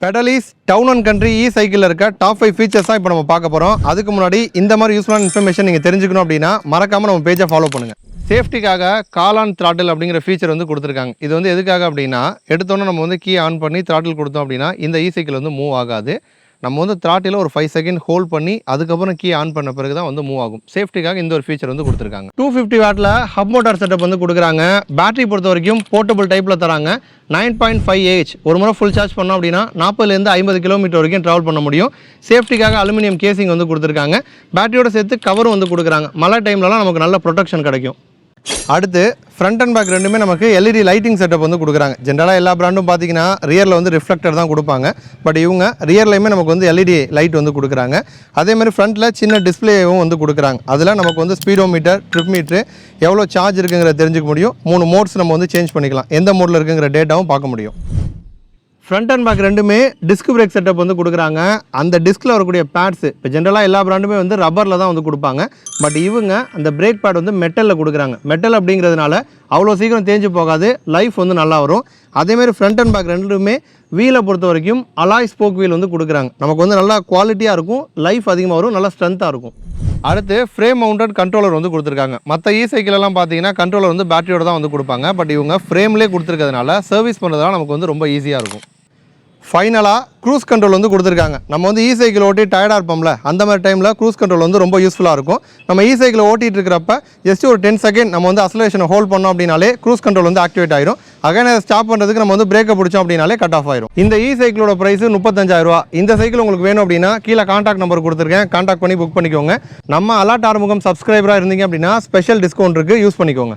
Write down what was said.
பெடலிஸ் down and country சைக்கிளில் இருக்க top 5 features தான் இப்போ நம்ம பார்க்க போகிறோம். அதுக்கு முன்னாடி இந்த மாதிரி யூஸ்ஃபுல்லான இன்ஃபர்மேஷன் நீங்கள் தெரிஞ்சுக்கணும் அப்படின்னா மறக்காமல் நம்ம பேஜை ஃபாலோ பண்ணுங்கள். சேஃப்டிக்காக கால் ஆன் த்ராட்டில் அப்படிங்கிற ஃபீச்சர் வந்து கொடுத்துருக்காங்க. இது வந்து எதுக்காக அப்படின்னா, எடுத்தோன்னே நம்ம வந்து கீ ஆன் பண்ணி த்ராட்டில் கொடுத்தோம் அப்படின்னா இந்த சைக்கிள் வந்து மூவ் ஆகாது. நம்ம வந்து த்ராட்டில் ஒரு 5 செகண்ட் ஹோல்ட் பண்ணி அதுக்கப்புறம் கீ ஆன் பண்ண பிறகு தான் வந்து மூவ் ஆகும். சேஃப்டிக்காக இந்த ஒரு ஃபீச்சர் வந்து கொடுத்துருக்காங்க. 250 வாட்டில் ஹப் மோட்டார் செட்டப் வந்து கொடுக்குறாங்க. பேட்டரி பொறுத்த வரைக்கும் போர்ட்டபிள் டைப்பில் தராங்க. 9.5 ஒரு முறை ஃபுல் சார்ஜ் பண்ணோம் அப்படின்னா 40லேருந்து 50 கிலோமீட்டர் வரைக்கும் ட்ராவல் பண்ண முடியும். சேஃப்டிக்காக அலுமினியம் கேசிங் வந்து கொடுத்துருக்காங்க. பேட்டரியோட சேர்த்து கவரும் வந்து கொடுக்குறாங்க. மழை டைம்லலாம் நமக்கு நல்ல ப்ரொடெக்ஷன் கிடைக்கும். அடுத்து ஃப்ரண்ட் அண்ட் பேக் ரெண்டுமே நமக்கு எல்இடி லைட்டிங் செட்டப் வந்து கொடுக்குறாங்க. ஜென்ரலாக எல்லா பிராண்டும் பார்த்தீங்கன்னா ரியரில் வந்து ரிஃப்ளெக்டர் தான் கொடுப்பாங்க. பட் இவங்க ரியர்லையுமே நமக்கு வந்து எல்இடி லைட் வந்து கொடுக்குறாங்க. அதேமாதிரி ஃப்ரண்ட்டில் சின்ன டிஸ்பிளேவும் வந்து கொடுக்குறாங்க. அதில் நமக்கு வந்து ஸ்பீடோமீட்டர், ட்ரிப் மீட்ரு, எவ்வளோ சார்ஜ் இருக்குங்கிறத தெரிஞ்சுக்க முடியும். 3 மோட்ஸ் நம்ம வந்து சேஞ்ச் பண்ணிக்கலாம். எந்த மோடில் இருக்குங்கிற டேட்டாவும் பார்க்க முடியும். ஃப்ரண்ட் அண்ட் பேக் ரெண்டுமே டிஸ்க் பிரேக் செட்டப் வந்து கொடுக்குறாங்க. அந்த டிஸ்கில் வரக்கூடிய பேட்ஸ் இப்போ ஜென்ரலாக எல்லா பிராண்டுமே வந்து ரப்பரில் தான் வந்து கொடுப்பாங்க. பட் இவங்க அந்த பிரேக் பேட் வந்து மெட்டலில் கொடுக்குறாங்க. மெட்டல் அப்படிங்கிறதுனால அவ்வளோ சீக்கிரம் தேஞ்சு போகாது, லைஃப் வந்து நல்லா வரும். அதேமாதிரி ஃப்ரண்ட் அண்ட் பேக் ரெண்டுமே வீலை பொறுத்த வரைக்கும் அலாய் ஸ்போக் வீல் வந்து கொடுக்குறாங்க. நமக்கு வந்து நல்லா குவாலிட்டியாக இருக்கும், லைஃப் அதிகமாக வரும், நல்லா ஸ்ட்ரென்த்தாக இருக்கும். அடுத்து ஃப்ரேம் மவுண்டட் கண்ட்ரோலர் வந்து கொடுத்துருக்காங்க. மற்ற சைக்கிளெல்லாம் பார்த்தீங்கன்னா கண்ட்ரோலர் வந்து பேட்டரியோட தான் வந்து கொடுப்பாங்க. பட் இவங்க ஃப்ரேம்லேயே கொடுத்துருக்கிறதுனால சர்வீஸ் பண்ணுறதுனால நமக்கு வந்து ரொம்ப ஈஸியாக இருக்கும். ஃபைனலாக க்ரூஸ் கண்ட்ரோல் வந்து கொடுத்துருக்காங்க. நம்ம வந்து சைக்கிள் ஓட்டி டயர்டாக இருப்போம்ல, அந்த மாதிரி டைமில் க்ரூஸ் கண்ட்ரோல் வந்து ரொம்ப யூஸ்ஃபுல்லாக இருக்கும். நம்ம சைக்கிள் ஓட்டிகிட்டு இருக்கிறப்ப ஜஸ்ட் ஒரு 10 செகண்ட் நம்ம வந்து அசலேஷனை ஹோல்ட் பண்ணோம் அப்படின்னாலே க்ரூஸ் கண்ட்ரோல் வந்து ஆக்டிவேட் ஆயிரும். அகைன் அதை ஸ்டாப் பண்ணுறதுக்கு நம்ம வந்து பிரேக்கை பிடிச்சோம் அப்படின்னாலே கட் ஆஃப் ஆயிரும். இந்த சைக்கிளோட ப்ரைஸ் 35,000 ரூபா. இந்த சைக்கிள் உங்களுக்கு வேணும் அப்படின்னா கீழே கான்டாக்ட் நம்பர் கொடுத்துருக்கேன், கான்டாக்ட் பண்ணி புக் பண்ணிக்கோங்க. நம்ம அலர்ட் ஆறுமுகம் சப்ஸ்கிரைபராக இருந்தீங்க அப்படின்னா ஸ்பெஷல் டிஸ்கவுண்ட் இருக்குது, யூஸ் பண்ணிக்கோங்க.